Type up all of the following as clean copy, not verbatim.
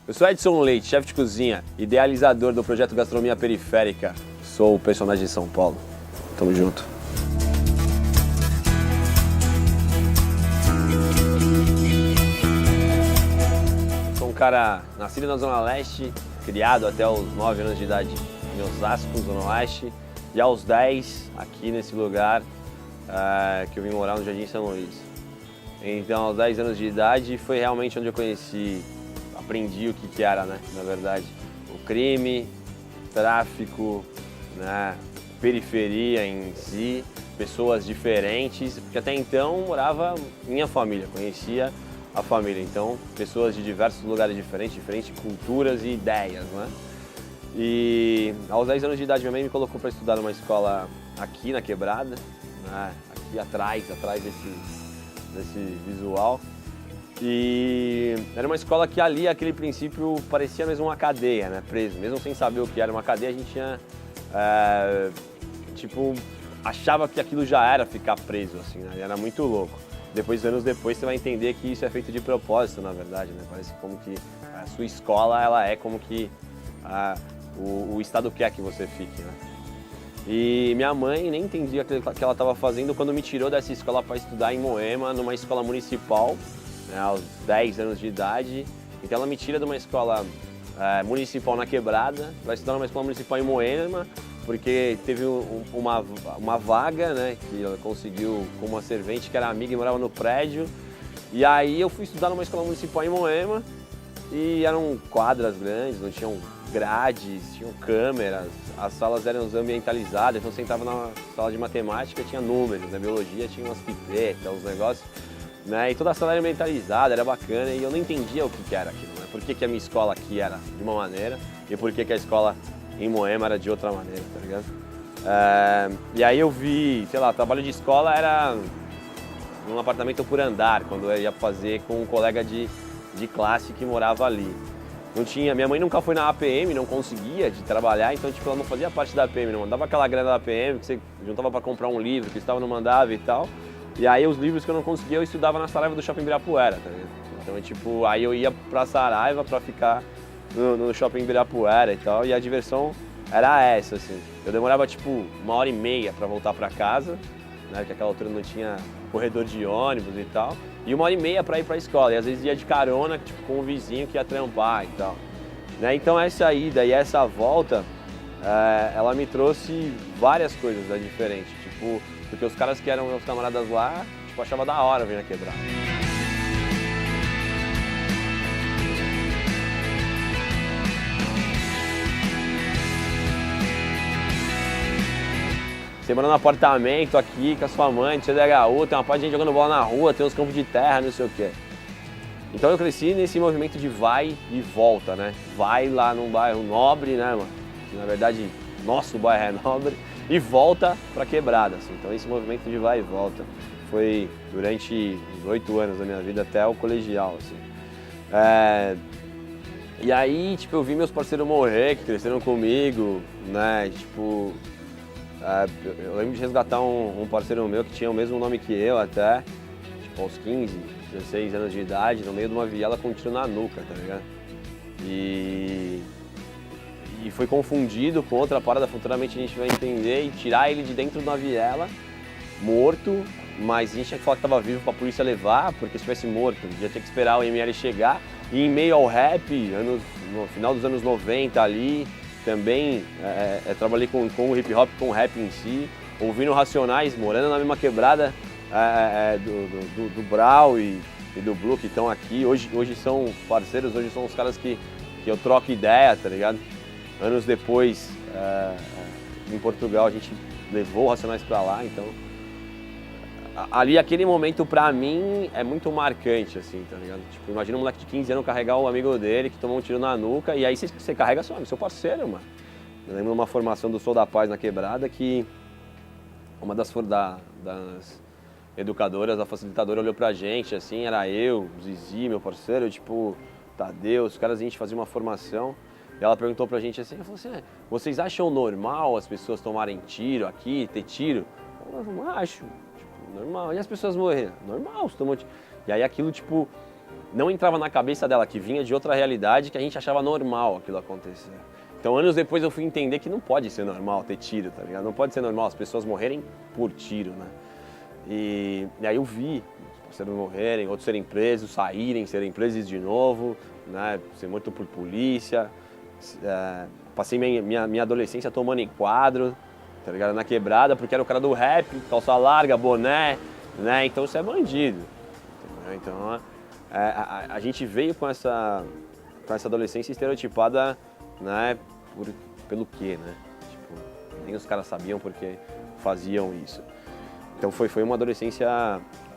Eu sou Edson Leite, chefe de cozinha, idealizador do projeto Gastronomia Periférica. Sou o personagem de São Paulo. Tamo junto. Sou um cara nascido na Zona Leste, criado até os 9 anos de idade em Osasco, Zona Oeste, e aos 10 aqui nesse lugar que eu vim morar no Jardim São Luís. Então, aos 10 anos de idade foi realmente onde eu aprendi o que era, né, na verdade, o crime, tráfico, né, periferia em si, pessoas diferentes, porque até então morava minha família, conhecia a família, então pessoas de diversos lugares diferentes culturas e ideias, né? E aos 10 anos de idade minha mãe me colocou para estudar numa escola aqui na Quebrada, né, aqui atrás desse visual. E era uma escola que ali, aquele princípio, parecia mesmo uma cadeia, né, preso. Mesmo sem saber o que era uma cadeia, a gente tinha, achava que aquilo já era ficar preso, assim, né? Era muito louco. Anos depois, você vai entender que isso é feito de propósito, na verdade, né? Parece como que a sua escola, ela é como que o Estado quer que você fique, né? E minha mãe nem entendia o que ela estava fazendo quando me tirou dessa escola para estudar em Moema, numa escola municipal, né, aos 10 anos de idade. Então ela me tira de uma escola municipal na Quebrada para estudar numa escola municipal em Moema, porque teve uma vaga, né, que ela conseguiu com uma servente que era amiga e morava no prédio. E aí eu fui estudar numa escola municipal em Moema e eram quadras grandes, não tinham grades, tinham câmeras, as salas eram ambientalizadas, então você entrava na sala de matemática, tinha números, na biologia tinha umas pipetas, uns negócios, né? E toda a sala era ambientalizada, era bacana, e eu não entendia o que era aquilo, né? Por que a minha escola aqui era de uma maneira e por que a escola em Moema era de outra maneira, tá ligado? E aí eu vi, sei lá, trabalho de escola era num apartamento por andar, quando eu ia fazer com um colega de classe que morava ali. Não tinha, minha mãe nunca foi na APM, não conseguia de trabalhar, então tipo, ela não fazia parte da APM, não mandava aquela grana da APM que você juntava para comprar um livro, que o Estado não mandava e tal. E aí os livros que eu não conseguia, eu estudava na Saraiva do Shopping Ibirapuera, tá ligado? Então, tipo, aí eu ia pra Saraiva pra ficar no Shopping Ibirapuera e tal, e a diversão era essa, assim. Eu demorava, tipo, 1h30 pra voltar pra casa, né, porque naquela altura não tinha corredor de ônibus e tal, e 1h30 pra ir pra escola, e às vezes ia de carona, tipo, com um vizinho que ia trampar e tal. Né? Então essa ida e essa volta, ela me trouxe várias coisas diferentes, tipo, porque os caras que eram meus camaradas lá, tipo, achava da hora vir na Quebrada. Você mora num apartamento aqui com a sua mãe, CDHU, tem uma parte de gente jogando bola na rua, tem uns campos de terra, não sei o quê. Então eu cresci nesse movimento de vai e volta, né? Vai lá num bairro nobre, né, mano? Que, na verdade, nosso bairro é nobre, e volta pra Quebrada, assim. Então esse movimento de vai e volta foi durante os 8 anos da minha vida até o colegial, assim. E aí, tipo, eu vi meus parceiros morrer, que cresceram comigo, né? Tipo, eu lembro de resgatar um parceiro meu que tinha o mesmo nome que eu até, tipo, aos 15, 16 anos de idade, no meio de uma viela com um tiro na nuca, tá ligado? E foi confundido com outra parada, futuramente a gente vai entender, e tirar ele de dentro de uma viela, morto, mas a gente tinha que falar que estava vivo pra polícia levar, porque se estivesse morto, já tinha que esperar o ML chegar. E em meio ao rap, no final dos anos 90 ali, também trabalhei com o hip hop, com o rap em si, ouvindo Racionais, morando na mesma quebrada do Brau e do Blue, que estão aqui. Hoje são parceiros, hoje são os caras que eu troco ideia, tá ligado? Anos depois, em Portugal, a gente levou o Racionais pra lá, então... Ali, aquele momento, pra mim, é muito marcante, assim, tá ligado? Tipo, imagina um moleque de 15 anos carregar o amigo dele que tomou um tiro na nuca, e aí você carrega seu parceiro, mano. Eu lembro de uma formação do Sou da Paz na Quebrada, que uma das educadoras, a facilitadora, olhou pra gente, assim, era eu, o Zizi, meu parceiro, tipo, Tadeu, os caras, a gente fazia uma formação, e ela perguntou pra gente assim, ela falou assim, vocês acham normal as pessoas tomarem tiro aqui, ter tiro? Eu não acho. Normal. E as pessoas morreram? Normal, você tomou tiro. E aí aquilo, tipo, não entrava na cabeça dela, que vinha de outra realidade, que a gente achava normal aquilo acontecer. Então, anos depois eu fui entender que não pode ser normal ter tiro, tá ligado? Não pode ser normal as pessoas morrerem por tiro, né? E aí eu vi os parceiros morrerem, outros serem presos, serem presos de novo, né? Ser morto por polícia. Passei minha adolescência tomando enquadro, tá ligado? Na quebrada, porque era o cara do rap, calça larga, boné, né? Então isso é bandido. Entendeu? Então a gente veio com essa adolescência estereotipada, né? Pelo quê, né? Tipo, nem os caras sabiam porque faziam isso. Então foi uma adolescência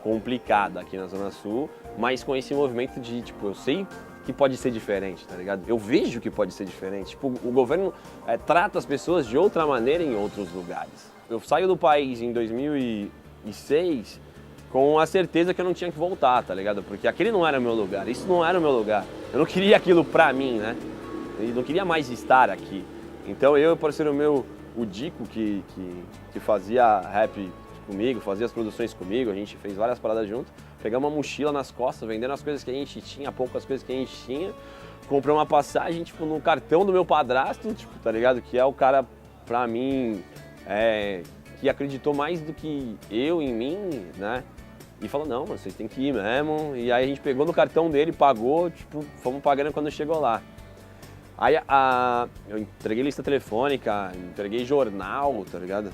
complicada aqui na Zona Sul, mas com esse movimento de, tipo, eu sei que pode ser diferente, tá ligado? Eu vejo que pode ser diferente. Tipo, o governo trata as pessoas de outra maneira em outros lugares. Eu saio do país em 2006 com a certeza que eu não tinha que voltar, tá ligado? Porque aquele não era o meu lugar, isso não era o meu lugar. Eu não queria aquilo pra mim, né? Eu não queria mais estar aqui. Então eu e o parceiro meu, o Dico, que fazia rap comigo, fazia as produções comigo, a gente fez várias paradas junto, pegamos uma mochila nas costas, vendendo as coisas que a gente tinha, poucas coisas que a gente tinha, comprei uma passagem, tipo, no cartão do meu padrasto, tipo, tá ligado? Que é o cara, pra mim, que acreditou mais do que eu em mim, né? E falou, não, mano, vocês têm que ir mesmo. E aí a gente pegou no cartão dele, pagou, tipo, fomos pagando quando chegou lá. Aí eu entreguei lista telefônica, entreguei jornal, tá ligado?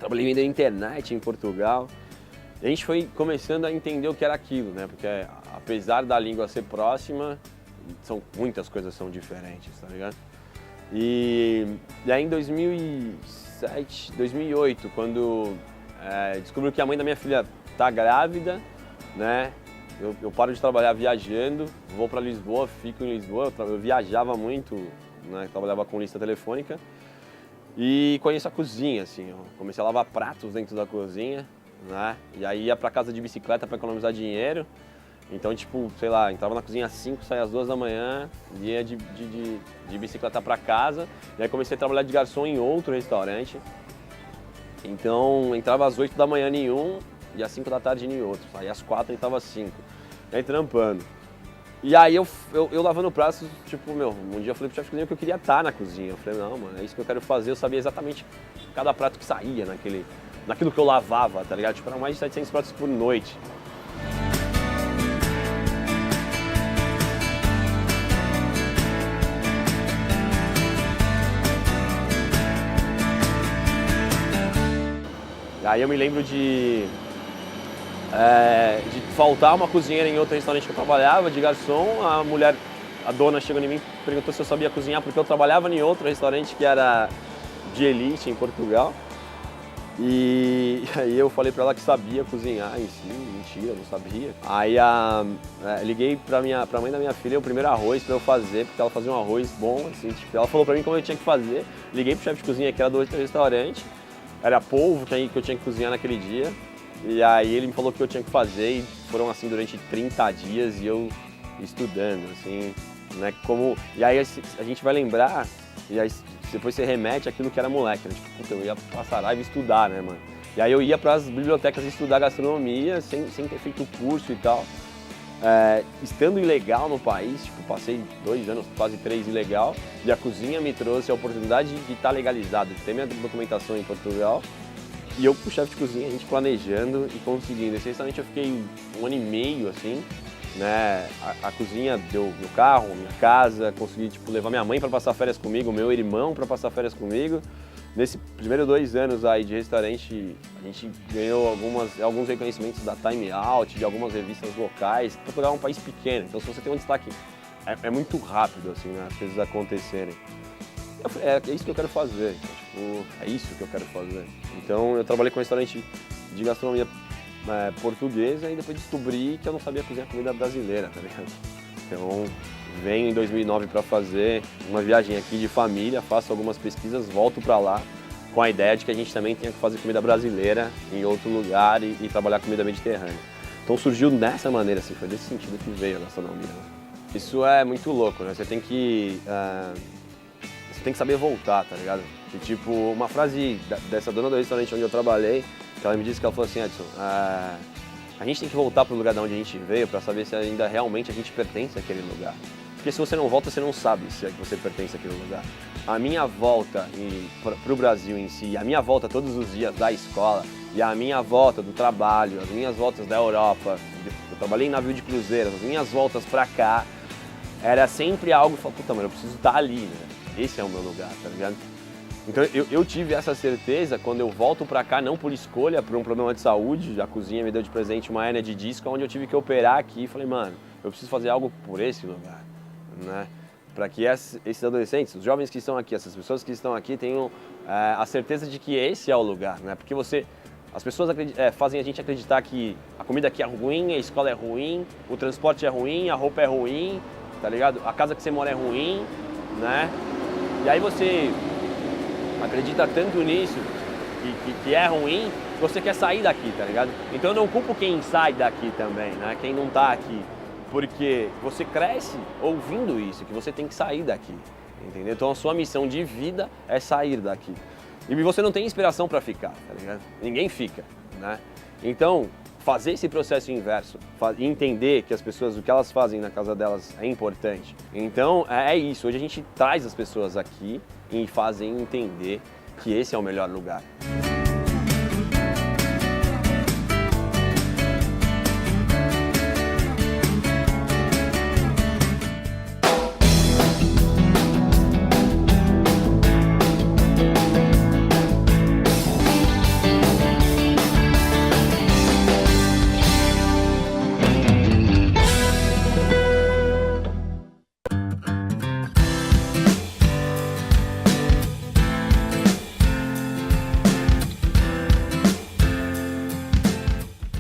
Trabalhei vendendo internet em Portugal. E a gente foi começando a entender o que era aquilo, né? Porque apesar da língua ser próxima, muitas coisas são diferentes, tá ligado? E aí em 2007, 2008, quando descobri que a mãe da minha filha tá grávida, né? Eu paro de trabalhar viajando, vou para Lisboa, fico em Lisboa, eu viajava muito, né? Trabalhava com lista telefônica e conheço a cozinha, assim, eu comecei a lavar pratos dentro da cozinha, né? E aí ia para casa de bicicleta para economizar dinheiro, então tipo, sei lá, entrava na cozinha às 5, saía às 2 da manhã, ia de bicicleta para casa, e aí comecei a trabalhar de garçom em outro restaurante, então entrava às 8 da manhã em um, e às 5 da tarde em outro, saía às 4 e entrava às 5, aí trampando. E aí eu lavando pratos, tipo, um dia eu falei pro chefe de cozinha que eu queria estar na cozinha. Eu falei, não, mano, é isso que eu quero fazer. Eu sabia exatamente cada prato que saía naquilo que eu lavava, tá ligado? Tipo, eram mais de 700 pratos por noite. Aí eu me lembro de faltar uma cozinheira em outro restaurante que eu trabalhava, de garçom, a dona chegou em mim e perguntou se eu sabia cozinhar, porque eu trabalhava em outro restaurante que era de elite em Portugal. E aí eu falei pra ela que sabia cozinhar em si, mentira, eu não sabia. Aí liguei pra mãe da minha filha o primeiro arroz pra eu fazer, porque ela fazia um arroz bom, assim, tipo, ela falou pra mim como eu tinha que fazer. Liguei pro chefe de cozinha que era do outro restaurante, era polvo que eu tinha que cozinhar naquele dia. E aí ele me falou o que eu tinha que fazer e foram assim durante 30 dias e eu estudando, assim, né, E aí a gente vai lembrar, e aí depois você remete àquilo que era moleque, né? Tipo, puta, eu ia passar raiva e estudar, né, mano? E aí eu ia pras bibliotecas estudar gastronomia, sem ter feito curso e tal. Estando ilegal no país, tipo, passei 2 anos, quase 3 ilegal, e a cozinha me trouxe a oportunidade de estar legalizado, de ter minha documentação em Portugal. E eu com o chefe de cozinha, a gente planejando e conseguindo. Esse restaurante eu fiquei 1 ano e meio, assim, né? A cozinha deu meu carro, minha casa, consegui, tipo, levar minha mãe para passar férias comigo, meu irmão para passar férias comigo. Nesse primeiro 2 anos aí de restaurante, a gente ganhou alguns reconhecimentos da Time Out, de algumas revistas locais. Portugal é um país pequeno, então se você tem um destaque, é muito rápido, assim, né? As coisas acontecerem. Eu falei, é isso que eu quero fazer, tipo, é isso que eu quero fazer. Então eu trabalhei com um restaurante de gastronomia portuguesa e depois descobri que eu não sabia cozinhar comida brasileira, tá ligado? Então venho em 2009 para fazer uma viagem aqui de família, faço algumas pesquisas, volto para lá com a ideia de que a gente também tinha que fazer comida brasileira em outro lugar e trabalhar comida mediterrânea. Então surgiu dessa maneira, assim, foi desse sentido que veio a gastronomia. Isso é muito louco, né? Você tem que saber voltar, tá ligado? E, tipo, uma frase dessa dona do restaurante onde eu trabalhei, que ela me disse que ela falou assim, Edson, a gente tem que voltar pro lugar de onde a gente veio para saber se ainda realmente a gente pertence àquele lugar. Porque se você não volta, você não sabe se é que você pertence àquele lugar. A minha volta pro Brasil em si, a minha volta todos os dias da escola e a minha volta do trabalho, as minhas voltas da Europa, eu trabalhei em navio de cruzeiro, as minhas voltas pra cá, era sempre algo que eu falava, puta, mano, eu preciso estar ali, né? Esse é o meu lugar, tá ligado? Então eu tive essa certeza quando eu volto pra cá, não por escolha, por um problema de saúde, a cozinha me deu de presente uma hérnia de disco, onde eu tive que operar aqui e falei, mano, eu preciso fazer algo por esse lugar, né? Para que esses adolescentes, os jovens que estão aqui, essas pessoas que estão aqui tenham a certeza de que esse é o lugar, né? Porque as pessoas fazem a gente acreditar que a comida aqui é ruim, a escola é ruim, o transporte é ruim, a roupa é ruim, tá ligado? A casa que você mora é ruim, né? E aí você acredita tanto nisso, que é ruim, que você quer sair daqui, tá ligado? Então eu não culpo quem sai daqui também, né? Quem não tá aqui. Porque você cresce ouvindo isso, que você tem que sair daqui, entendeu? Então a sua missão de vida é sair daqui. E você não tem inspiração para ficar, tá ligado? Ninguém fica, né? Então, fazer esse processo inverso, entender que as pessoas, o que elas fazem na casa delas é importante. Então, é isso. Hoje a gente traz as pessoas aqui e fazem entender que esse é o melhor lugar.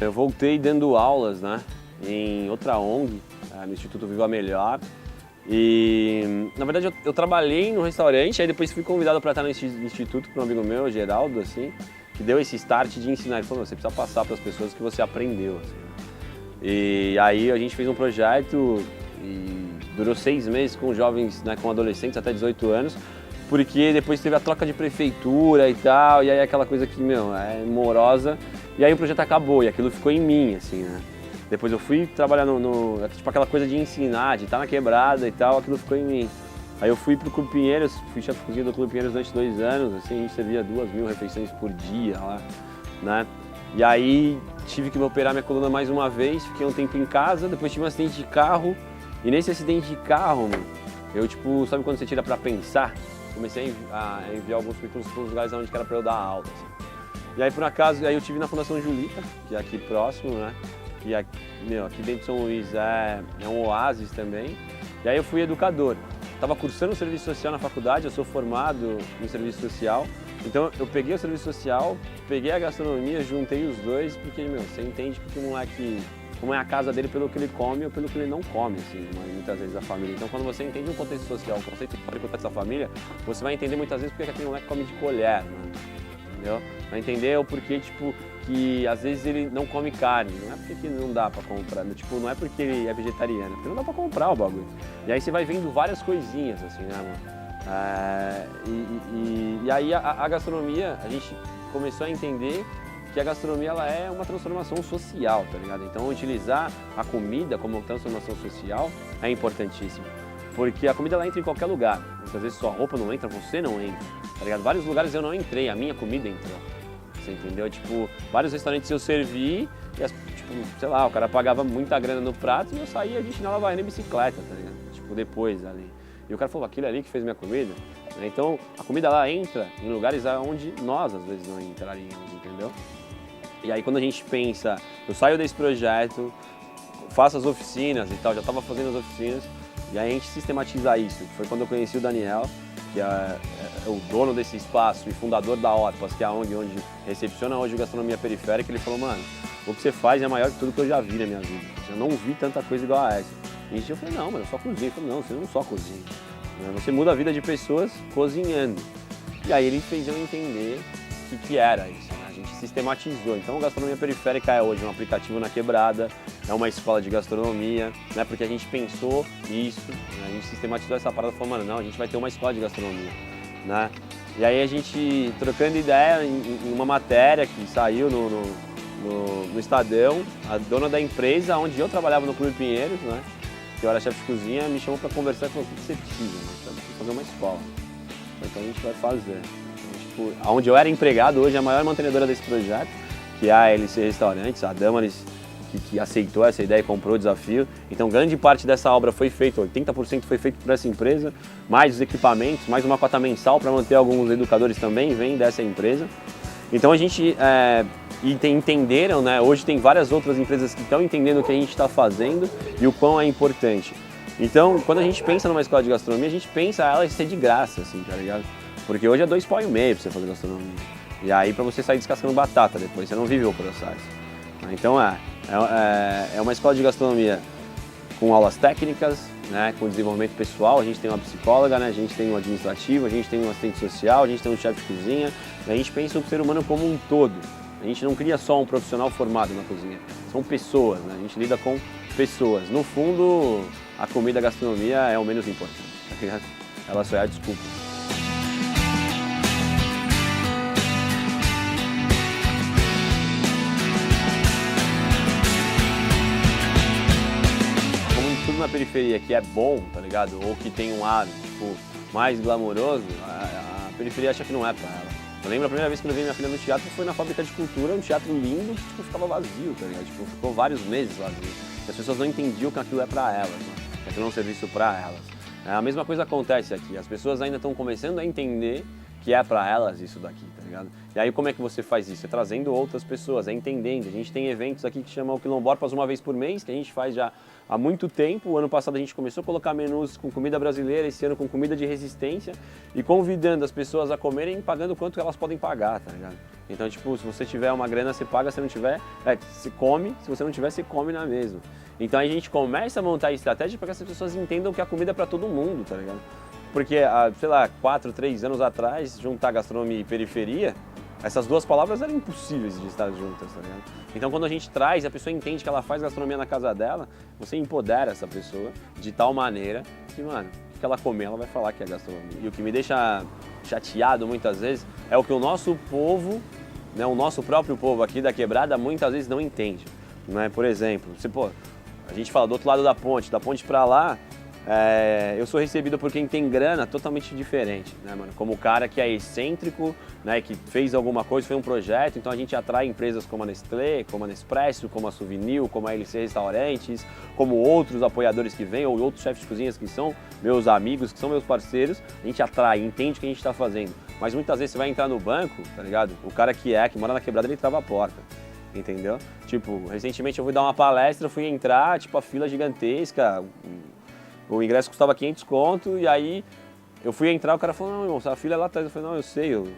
Eu voltei dando aulas, né, em outra ONG, no Instituto Viva Melhor. E, na verdade, eu trabalhei no restaurante, aí depois fui convidado para estar no instituto por um amigo meu, Geraldo, assim, que deu esse start de ensinar. Ele falou, você precisa passar para as pessoas que você aprendeu, assim, né? E aí a gente fez um projeto e durou 6 meses com jovens, né, com adolescentes até 18 anos, porque depois teve a troca de prefeitura e tal, e aí aquela coisa que, meu, é morosa. E aí o projeto acabou e aquilo ficou em mim, assim, né? Depois eu fui trabalhar tipo aquela coisa de ensinar, de estar na quebrada e tal, aquilo ficou em mim. Aí eu fui pro Clube Pinheiros, fui chefe de cozinha do Clube Pinheiros durante 2 anos, assim, a gente servia 2.000 refeições por dia lá, né? E aí tive que me operar minha coluna mais uma vez, fiquei um tempo em casa, depois tive um acidente de carro, e nesse acidente de carro, mano, eu tipo, sabe quando você tira pra pensar? Comecei a enviar alguns currículos para os lugares onde era pra eu dar aula, assim. E aí, por acaso, aí eu tive na Fundação Julita, que é aqui próximo, né? Que aqui dentro de São Luís é um oásis também. E aí eu fui educador. Estava cursando serviço social na faculdade, eu sou formado em serviço social. Então eu peguei o serviço social, peguei a gastronomia, juntei os dois, porque, meu, você entende que o moleque, como é a casa dele pelo que ele come ou pelo que ele não come, assim, muitas vezes a família. Então quando você entende um contexto social, um conceito de contexto da família, você vai entender muitas vezes porque aquele moleque come de colher, né? Entendeu? Vai entender o porquê, tipo, que às vezes ele não come carne, não é porque que não dá pra comprar, tipo, não é porque ele é vegetariano, porque não dá pra comprar o bagulho. E aí você vai vendo várias coisinhas, assim, né, mano? E aí a gastronomia, a gente começou a entender que a gastronomia, ela é uma transformação social, tá ligado? Então utilizar a comida como transformação social é importantíssimo. Porque a comida, ela entra em qualquer lugar. Muitas vezes sua roupa não entra, você não entra, tá ligado? Vários lugares eu não entrei, a minha comida entrou. Você entendeu? Tipo, vários restaurantes eu servi e, tipo, sei lá, o cara pagava muita grana no prato e eu saía, a gente não varrendo em bicicleta, tá ligado? Tipo, depois ali. E o cara falou, aquilo ali que fez minha comida. Então, a comida, ela entra em lugares onde nós, às vezes, não entraríamos, entendeu? E aí, quando a gente pensa, eu saio desse projeto, faço as oficinas e tal, já estava fazendo as oficinas, e aí a gente sistematiza isso. Foi quando eu conheci o Daniel, que é o dono desse espaço e fundador da OTPAS, que é a ONG onde recepciona hoje a gastronomia periférica. Ele falou, mano, o que você faz é maior que tudo que eu já vi na minha vida. Eu não vi tanta coisa igual a essa. E eu falei, não, mas eu só cozinho. Ele falou, não, você não só cozinha. Você muda a vida de pessoas cozinhando. E aí ele fez eu entender o que era isso, né? A gente sistematizou. Então a gastronomia periférica é hoje um aplicativo na quebrada, é uma escola de gastronomia, né? Porque a gente pensou isso, né? A gente sistematizou essa parada e falou, mano, não, a gente vai ter uma escola de gastronomia, né? E aí a gente, trocando ideia em uma matéria que saiu no Estadão, a dona da empresa onde eu trabalhava no Clube Pinheiros, né? Que eu era chefe de cozinha, me chamou para conversar e falou: o que você precisa? Né? Precisa fazer uma escola. Então a gente vai fazer. Então, tipo, onde eu era empregado, hoje a maior mantenedora desse projeto, que é a LC Restaurantes, a Damaris, que aceitou essa ideia e comprou o desafio. Então grande parte dessa obra foi feita, 80% foi feito por essa empresa, mais os equipamentos, mais uma cota mensal para manter alguns educadores também, vem dessa empresa. Então a gente entenderam, né? Hoje tem várias outras empresas que estão entendendo o que a gente está fazendo e o quão é importante. Então quando a gente pensa numa escola de gastronomia, a gente pensa ela ser de graça, assim, tá ligado? Porque hoje é 2,5 pau para você fazer gastronomia. E aí para você sair descascando batata depois, você não viveu o processo. Então é uma escola de gastronomia com aulas técnicas, né, com desenvolvimento pessoal. A gente tem uma psicóloga, né, a gente tem um administrativo, a gente tem um assistente social, a gente tem um chefe de cozinha. A gente pensa o ser humano como um todo. A gente não cria só um profissional formado na cozinha, são pessoas, né? A gente lida com pessoas. No fundo, a comida, a gastronomia é o menos importante, tá ligado? Ela só é a desculpa. Na periferia que é bom, tá ligado? Ou que tem um ar, tipo, mais glamouroso, a periferia acha que não é pra ela. Eu lembro a primeira vez que eu vi minha filha no teatro foi na Fábrica de Cultura, um teatro lindo que tipo, ficava vazio, tá ligado? Tipo, ficou vários meses vazio. E as pessoas não entendiam que aquilo é pra elas, né? Que aquilo é um serviço pra elas. A mesma coisa acontece aqui, as pessoas ainda estão começando a entender que é pra elas isso daqui, tá ligado? E aí como é que você faz isso? É trazendo outras pessoas, é entendendo. A gente tem eventos aqui que chamam o Quilomborpas uma vez por mês, que a gente faz já há muito tempo. O ano passado a gente começou a colocar menus com comida brasileira, esse ano com comida de resistência e convidando as pessoas a comerem e pagando quanto elas podem pagar, tá ligado? Então, tipo, se você tiver uma grana, você paga, se não tiver, se come, se você não tiver, você come na mesma. Então a gente começa a montar a estratégia para que essas pessoas entendam que a comida é para todo mundo, tá ligado? Porque, sei lá, 4, 3 anos atrás, juntar gastronomia e periferia, essas duas palavras eram impossíveis de estar juntas, tá ligado? Então quando a gente traz, a pessoa entende que ela faz gastronomia na casa dela, você empodera essa pessoa de tal maneira que, mano, o que ela comer, ela vai falar que é gastronomia. E o que me deixa chateado muitas vezes é o que o nosso povo, né, o nosso próprio povo aqui da quebrada, muitas vezes não entende. Né? Por exemplo, a gente fala do outro lado da ponte pra lá, eu sou recebido por quem tem grana totalmente diferente, né, mano? Como o cara que é excêntrico, né, que fez alguma coisa, foi um projeto, então a gente atrai empresas como a Nestlé, como a Nespresso, como a Souvenir, como a LC Restaurantes, como outros apoiadores que vêm, ou outros chefes de cozinhas que são meus amigos, que são meus parceiros, a gente atrai, entende o que a gente está fazendo. Mas muitas vezes você vai entrar no banco, tá ligado? O cara que mora na quebrada, ele trava a porta. Entendeu? Tipo, recentemente eu fui dar uma palestra, fui entrar, tipo, a fila gigantesca, o ingresso custava 500 conto, e aí eu fui entrar, o cara falou: não, irmão, a fila é lá atrás. Eu falei: não, eu sei, eu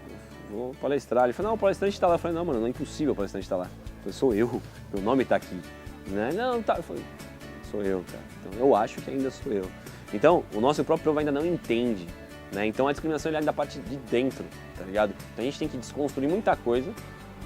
vou palestrar. Ele falou: não, o palestrante está lá. Eu falei: não, mano, não é impossível o palestrante estar lá. Eu falei: sou eu, meu nome está aqui. Né? Não, tá. Eu falei: sou eu, cara. Então eu acho que ainda sou eu. Então, o nosso próprio povo ainda não entende, né? Então a discriminação é da parte de dentro, tá ligado? Então a gente tem que desconstruir muita coisa,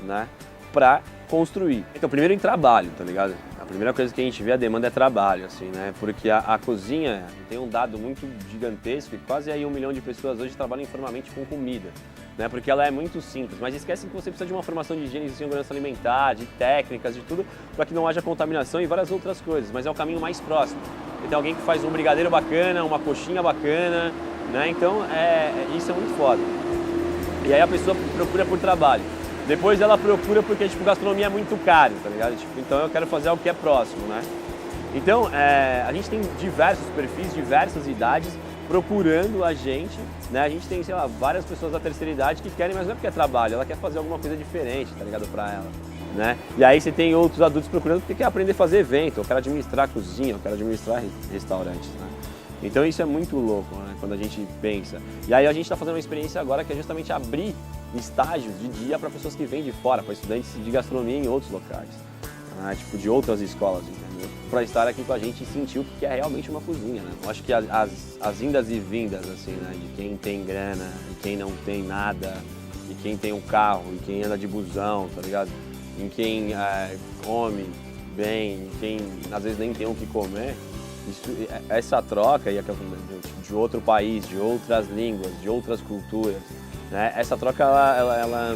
né, pra construir. Então, primeiro em trabalho, tá ligado? A primeira coisa que a gente vê, a demanda é trabalho, assim, né? Porque a cozinha tem um dado muito gigantesco e quase aí 1 milhão de pessoas hoje trabalham informalmente com comida, né? Porque ela é muito simples, mas esquecem que você precisa de uma formação de higiene e segurança alimentar, de técnicas, de tudo, para que não haja contaminação e várias outras coisas, mas é o caminho mais próximo. Tem alguém que faz um brigadeiro bacana, uma coxinha bacana, né? Então, isso é muito foda. E aí a pessoa procura por trabalho. Depois ela procura porque, tipo, gastronomia é muito caro, tá ligado? Tipo, então eu quero fazer algo que é próximo, né? Então, a gente tem diversos perfis, diversas idades procurando a gente, né? A gente tem, sei lá, várias pessoas da terceira idade que querem, mas não é porque é trabalho, ela quer fazer alguma coisa diferente, tá ligado? Pra ela, né? E aí você tem outros adultos procurando porque quer aprender a fazer evento, eu quero administrar cozinha, eu quero administrar restaurantes, né? Então isso é muito louco, né? Quando a gente pensa. E aí a gente está fazendo uma experiência agora que é justamente abrir estágios de dia para pessoas que vêm de fora, para estudantes de gastronomia em outros locais, né? Tipo de outras escolas, entendeu? Para estar aqui com a gente e sentir o que é realmente uma cozinha, né? Eu acho que as indas e vindas, assim, né? De quem tem grana, e quem não tem nada, e quem tem um carro, e quem anda de busão, tá ligado? Em quem come bem, e quem às vezes nem tem o que comer. Essa troca de outro país, de outras línguas, de outras culturas, né? Essa troca ela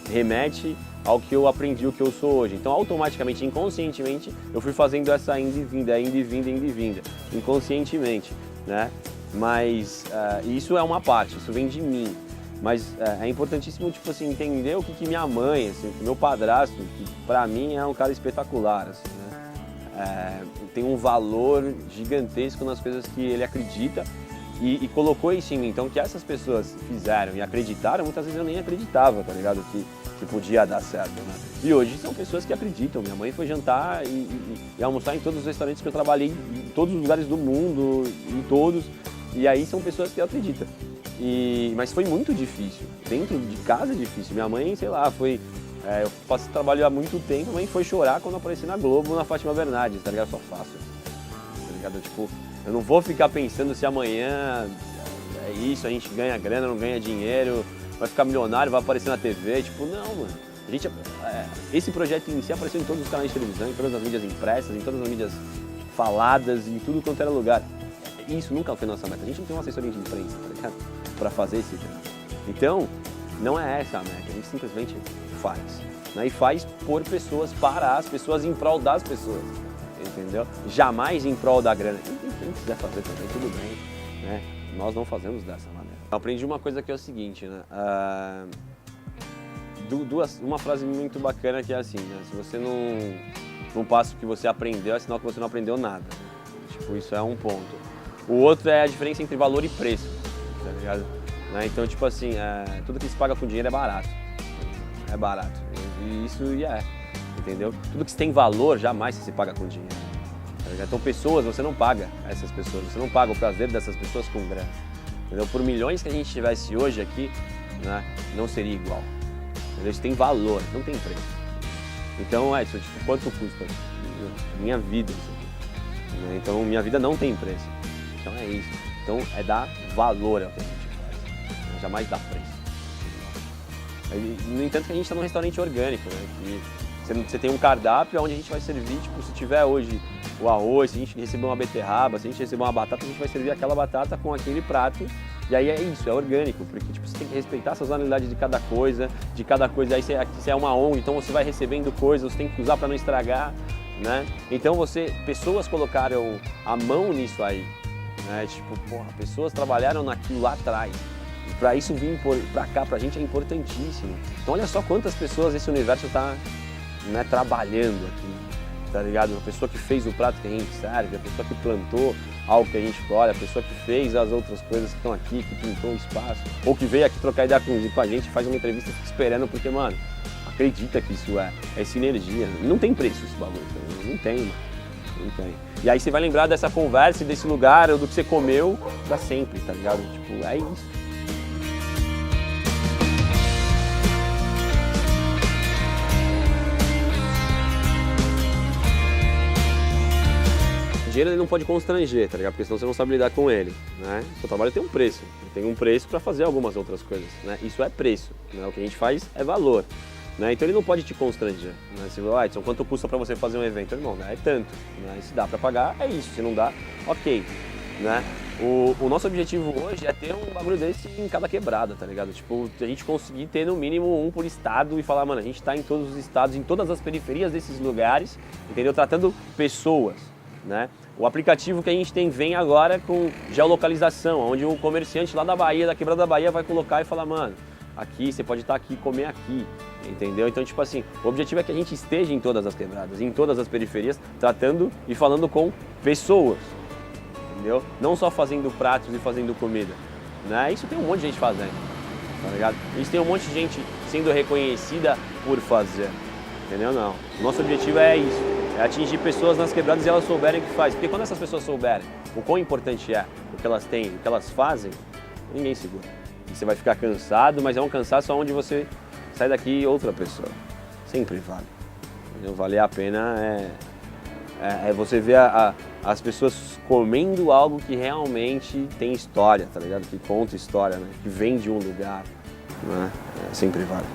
remete ao que eu aprendi, o que eu sou hoje. Então, automaticamente, inconscientemente, eu fui fazendo essa ida e vinda, ida e vinda, ida e vinda, inconscientemente, né? Mas isso é uma parte, isso vem de mim. Mas é importantíssimo, tipo assim, entender o que minha mãe, assim, meu padrasto, que pra mim é um cara espetacular, assim, né? Tem um valor gigantesco nas coisas que ele acredita e colocou isso em mim. Então, o que essas pessoas fizeram e acreditaram, muitas vezes eu nem acreditava, tá ligado? Que podia dar certo, né? E hoje são pessoas que acreditam. Minha mãe foi jantar e almoçar em todos os restaurantes que eu trabalhei, em todos os lugares do mundo, em todos. E aí são pessoas que acreditam. Mas foi muito difícil. Dentro de casa é difícil. Minha mãe, sei lá, eu faço trabalho há muito tempo, minha mãe foi chorar quando apareci na Globo, na Fátima Bernardes, tá ligado? Eu só faço. Tá ligado? Tipo, eu não vou ficar pensando se amanhã é isso, a gente ganha grana, não ganha dinheiro, vai ficar milionário, vai aparecer na TV. Tipo, não, mano. Esse projeto em si apareceu em todos os canais de televisão, em todas as mídias impressas, em todas as mídias faladas, em tudo quanto era lugar. Isso nunca foi nossa meta. A gente não tem uma assessoria de imprensa, tá ligado? Pra fazer esse jornal. Então, não é essa a meta, a gente simplesmente faz. Né? E faz por pessoas, para as pessoas, em prol das pessoas. Entendeu? Jamais em prol da grana. Quem quiser fazer também, tudo bem. Né? Nós não fazemos dessa maneira. Eu aprendi uma coisa que é o seguinte, né? Uma frase muito bacana que é assim, né? Se você não passa o que você aprendeu, é sinal que você não aprendeu nada. Tipo, isso é um ponto. O outro é a diferença entre valor e preço, tá ligado? Né? Então, tipo assim, tudo que se paga com dinheiro é barato. É barato. E isso entendeu? Tudo que tem valor jamais se paga com dinheiro. Tá ligado? Então, pessoas, você não paga essas pessoas, você não paga o prazer dessas pessoas com grana. Entendeu? Por milhões que a gente tivesse hoje aqui, né, não seria igual. Entendeu? Isso tem valor, não tem preço. Então, Edson, tipo, quanto custa? Minha vida, isso aqui. Né? Então, minha vida não tem preço. Então é isso. Então é dar valor ao que a gente faz. Jamais dar preço. No entanto que a gente está num restaurante orgânico, né? Que você tem um cardápio onde a gente vai servir, tipo, se tiver hoje o arroz, se a gente receber uma beterraba, se a gente receber uma batata, a gente vai servir aquela batata com aquele prato. E aí é isso, é orgânico, porque tipo, você tem que respeitar a sazonalidade de cada coisa. Aí você é uma ONG, então você vai recebendo coisas, você tem que usar para não estragar, né? Então pessoas colocaram a mão nisso aí. Né? Tipo, pessoas trabalharam naquilo lá atrás. E para isso vir pra cá, pra gente é importantíssimo. Então olha só quantas pessoas esse universo tá, né, trabalhando aqui, tá ligado? A pessoa que fez o prato que a gente serve, a pessoa que plantou algo que a gente colhe, a pessoa que fez as outras coisas que estão aqui, que pintou o espaço, ou que veio aqui trocar ideia com a gente, faz uma entrevista, fica esperando, porque, mano, acredita que isso é sinergia. Não tem preço esse bagulho, não tem, mano. Não tem. E aí você vai lembrar dessa conversa, desse lugar, ou do que você comeu pra sempre, tá ligado? Tipo, é isso. O dinheiro ele não pode constranger, tá ligado? Porque senão você não sabe lidar com ele, né? O seu trabalho tem um preço. Tem um preço pra fazer algumas outras coisas, né? Isso é preço, né? O que a gente faz é valor. Né? Então ele não pode te constranger. Né? Se Edson, quanto custa para você fazer um evento? Irmão, né? É tanto. Né? Se dá para pagar, é isso. Se não dá, ok. Né? O nosso objetivo hoje é ter um bagulho desse em cada quebrada, tá ligado? Tipo, a gente conseguir ter no mínimo um por estado e falar, mano, a gente tá em todos os estados, em todas as periferias desses lugares, entendeu? Tratando pessoas, né? O aplicativo que a gente tem vem agora com geolocalização, onde o comerciante lá da Bahia, da quebrada da Bahia, vai colocar e falar, mano, aqui, você pode estar aqui, comer aqui, entendeu? Então, tipo assim, o objetivo é que a gente esteja em todas as quebradas, em todas as periferias, tratando e falando com pessoas, entendeu? Não só fazendo pratos e fazendo comida, né? Isso tem um monte de gente fazendo, tá ligado? Isso tem um monte de gente sendo reconhecida por fazer, entendeu? Não. O nosso objetivo é isso, é atingir pessoas nas quebradas e elas souberem o que faz. Porque quando essas pessoas souberem o quão importante é o que elas têm, o que elas fazem, ninguém segura. E você vai ficar cansado, mas é um cansaço onde você sai daqui outra pessoa. Sempre vale. Entendeu? Valer a pena é você ver as pessoas comendo algo que realmente tem história, tá ligado? Que conta história, né? Que vem de um lugar, né? Sempre vale.